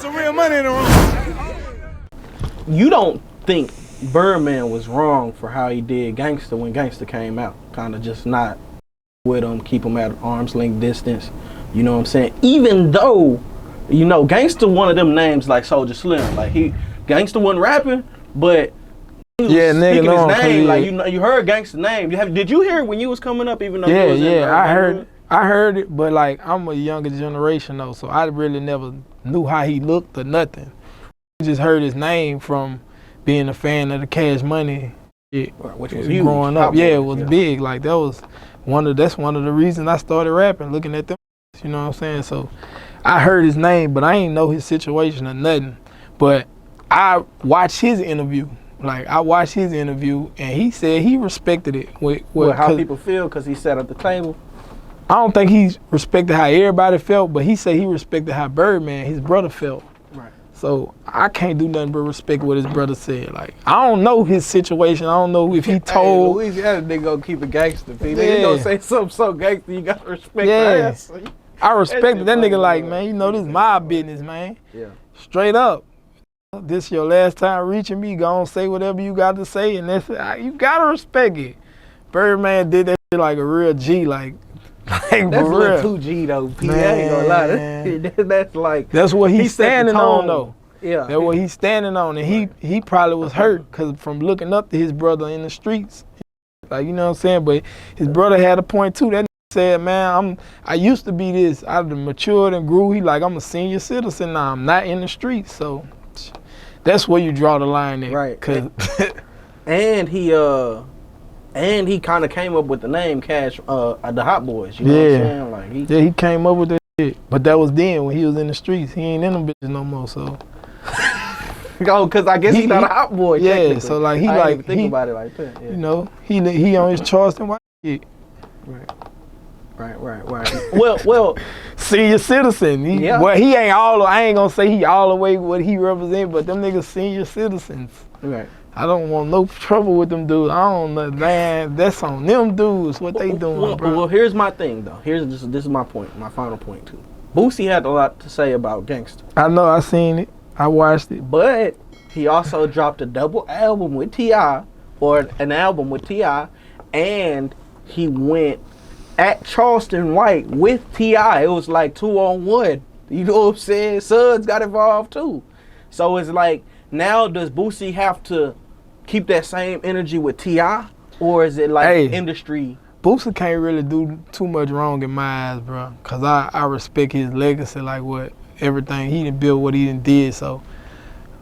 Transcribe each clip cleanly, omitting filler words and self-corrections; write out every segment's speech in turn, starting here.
some real money in the room. You don't think Birdman was wrong for how he did Gangsta when Gangsta came out? Kind of just not with him, keep him at arm's length distance. You know what I'm saying? Even though, you know, Gangsta one of them names like Soulja Slim. Like Gangsta wasn't rapping, but he was speaking his name. Like you heard Gangsta's name. Did you hear it when you was coming up? Even though I heard it, but like I'm a younger generation though, so I really never knew how he looked or nothing. I just heard his name from being a fan of the Cash Money. Which was huge. Growing up, it was big. Like that's one of the reasons I started rapping, looking at them. You know what I'm saying? So I heard his name, but I ain't know his situation or nothing. But I watched his interview. And he said he respected it. How people feel because he sat at the table. I don't think he respected how everybody felt, but he said he respected how Birdman, his brother, felt. Right. So I can't do nothing but respect what his brother said. Like I don't know his situation. I don't know if he told. Louisiana nigga gonna keep it gangster. He gonna say something so gangster. You gotta respect that. I respect that nigga. Like man, you know this is my business, man. Yeah. Straight up. This your last time reaching me. Go on, say whatever you got to say, and that's you gotta respect it. Birdman did that shit like a real G, like that's a little 2G though. P. I ain't gonna lie. That's what he's standing on though. Yeah. That's what he's standing on, and he probably was hurt because from looking up to his brother in the streets, like you know what I'm saying. But his brother had a point too. That said, man, I used to be this. I've matured and grew. He like I'm a senior citizen now. I'm not in the streets, so that's where you draw the line at. Right. And he kind of came up with the name Cash, the Hot Boys. You know what I'm saying? Like he came up with that shit. But that was then when he was in the streets. He ain't in them bitches no more. So. Because I guess he's not a hot boy. Yeah. So like I didn't think about it like that. Yeah. You know, he on his Charleston white shit. Right. Well, senior citizen. Well, he ain't all. I ain't gonna say he all the way what he represent, but them niggas senior citizens. Right. I don't want no trouble with them dudes. I don't know, man. That's on them dudes. What they doing, bro? Well, here's my thing though. This is my point. My final point too. Boosie had a lot to say about Gangsta. I know. I seen it. I watched it. But he also dropped a double album with T.I. or an album with T.I. and he went at Charleston White with T.I. It was like 2-on-1. You know what I'm saying? Suds got involved too. So it's like, now does Boosie have to keep that same energy with T.I.? Or is it like industry? Boosie can't really do too much wrong in my eyes, bro. Cause I respect his legacy, like what everything he done built, what he done did. So,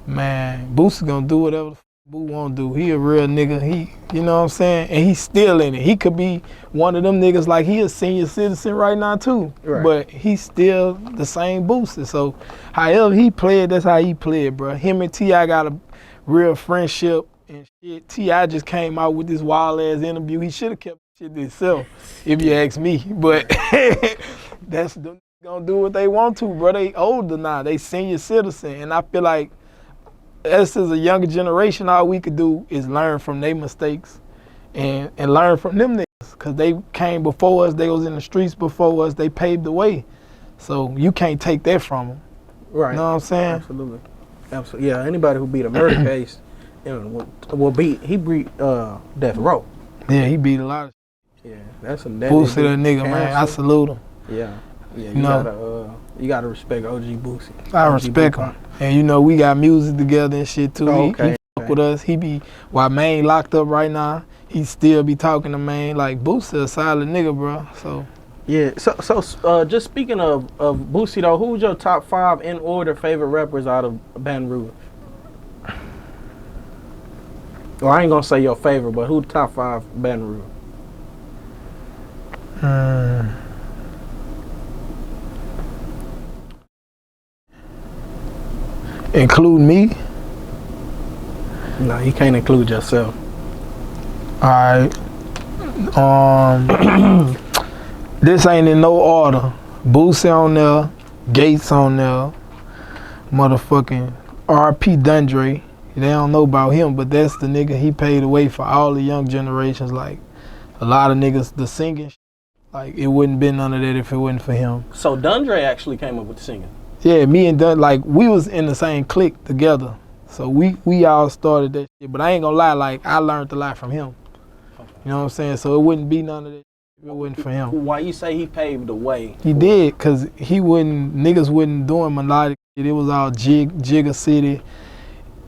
man, Boosie gonna do whatever the Boo won't do. He a real nigga. You know what I'm saying? And he's still in it. He could be one of them niggas like he a senior citizen right now too. Right. But he's still the same Boosie. So however he played, that's how he played, bro. Him and T.I. got a real friendship and shit. T.I. just came out with this wild ass interview. He should have kept shit to himself, if you ask me. But that's them gonna do what they want to, bro. They older now. They senior citizen. And I feel like us as a younger generation, all we could do is learn from their mistakes and learn from them niggas. Because they came before us, they was in the streets before us, they paved the way. So you can't take that from them. Right. You know what I'm saying? Absolutely. Yeah, anybody who beat a murder case he beat death row. Yeah, he beat a lot of shit. Yeah, that's a Boosie that nigga, man. I salute him. Yeah, you gotta respect OG Boosie. I respect him. And you know, we got music together and shit too. He fuck with us. While Maine locked up right now, he still be talking to Maine. Like Boosie a solid nigga, bro. So yeah. So just speaking of Boosie though, who's your top 5 in order favorite rappers out of Baton Rouge? Well, I ain't gonna say your favorite, but who top 5 Baton Rouge? Include me? No, you can't include yourself. Alright. This ain't in no order. Boosie on there, Gates on there, motherfucking R.P. Dundre. They don't know about him, but that's the nigga he paid away for all the young generations. Like a lot of niggas, the singing, like it wouldn't been none of that if it wasn't for him. So Dundre actually came up with the singing. Yeah, me and Dun, like, we was in the same clique together. So we all started that shit. But I ain't gonna lie, like, I learned a lot from him. You know what I'm saying? So it wouldn't be none of that if it wasn't for him. Why you say he paved the way? He did, cause niggas wasn't doing melodic shit. It was all Jigger City.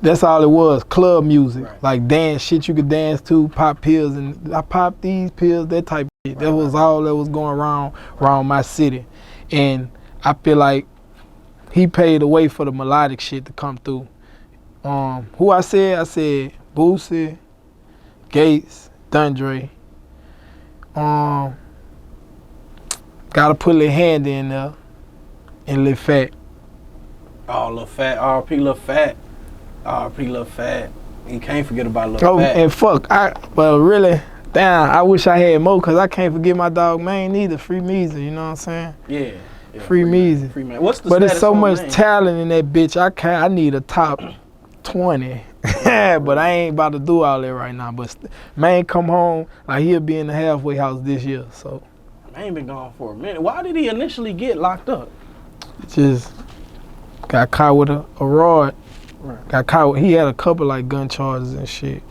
That's all it was, club music. Right. Like dance shit you could dance to, pop pills, and I popped these pills, that type of shit. That was all that was going around my city. And I feel like he paved the way for the melodic shit to come through. Who I said Boosie, Gates, Dundre. Gotta put Lil Hand in there, and Lil Fat. Oh, Lil Fat, R.P. Lil Fat. R.P. Lil Fat. You can't forget about Lil Fat. And fuck, really, damn, I wish I had more, cause I can't forget my dog Maine either. Free Meezy, you know what I'm saying? Yeah. Free Meezy. Free man. What's the But status it's so on much Maine? talent in that bitch. I need a top 20. But I ain't about to do all that right now. But man, come home, like he'll be in the halfway house this year. So Man been gone for a minute. Why did he initially get locked up? just got caught with a rod. Right. Got caught. He had a couple like gun charges and shit.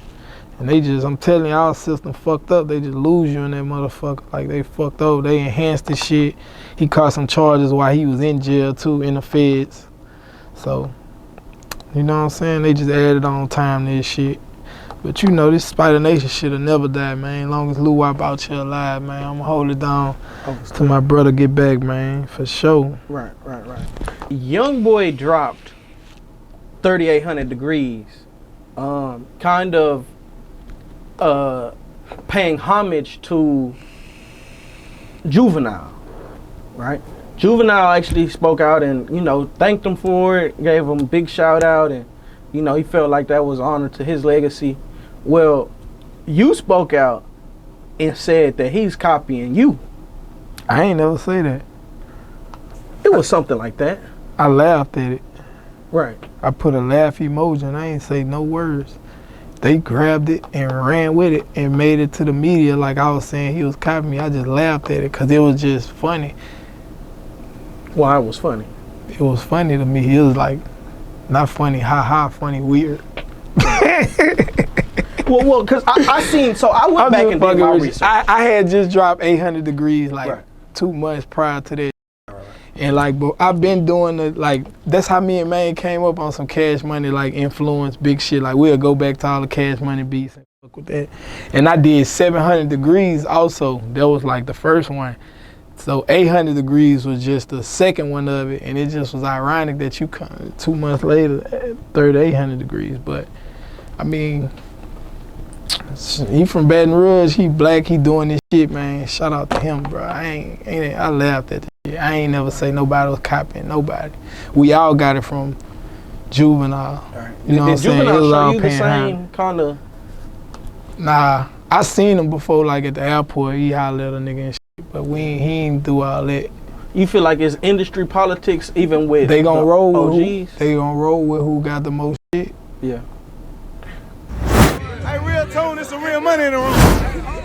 And I'm telling you, our system fucked up. They just lose you in that motherfucker. Like they fucked up. They enhanced the shit. He caught some charges while he was in jail too, in the feds. So, you know what I'm saying? They just added on time to this shit. But you know, this Spider Nation shit'll never die, man. As long as Lou Wop out here alive, man, I'ma hold it down till my brother get back, man, for sure. Right. Young Boy dropped 3800 Degrees. Kind of paying homage to Juvenile, right? Juvenile actually spoke out and, you know, thanked him for it, gave him a big shout out, and, you know, he felt like that was honor to his legacy. Well, you spoke out and said that he's copying you. I ain't never say that. It was something like that. I laughed at it. Right. I put a laugh emoji and I ain't say no words. They grabbed it and ran with it and made it to the media like I was saying he was copying me. I just laughed at it because it was just funny. Why it was funny? It was funny to me. It was like, not funny, ha, funny, weird. Well, because I seen, so I went back and did my research. I had just dropped 800 Degrees like Right. 2 months prior to that. And like, but I've been doing it, like, that's how me and Maine came up on some Cash Money, like, influence, big shit. Like, we'll go back to all the Cash Money beats and fuck with that. And I did 700 Degrees also. That was like the first one. So 800 Degrees was just the second one of it. And it just was ironic that you come 2 months later, 800 Degrees. But, I mean, he from Baton Rouge, he black, he doing this shit, man. Shout out to him, bro. I laughed at that shit. I ain't never say nobody was copying nobody. We all got it from Juvenile. Right. You know what I'm saying? Juvenile It was show all you the paying same kind of? Nah, I seen him before, like at the airport. He hollered at a nigga and shit, but he ain't do all that. You feel like it's industry politics even with They gonna roll with OGs? they gonna roll with who got the most shit. Yeah. Hey, real tone, there's some real money in the room.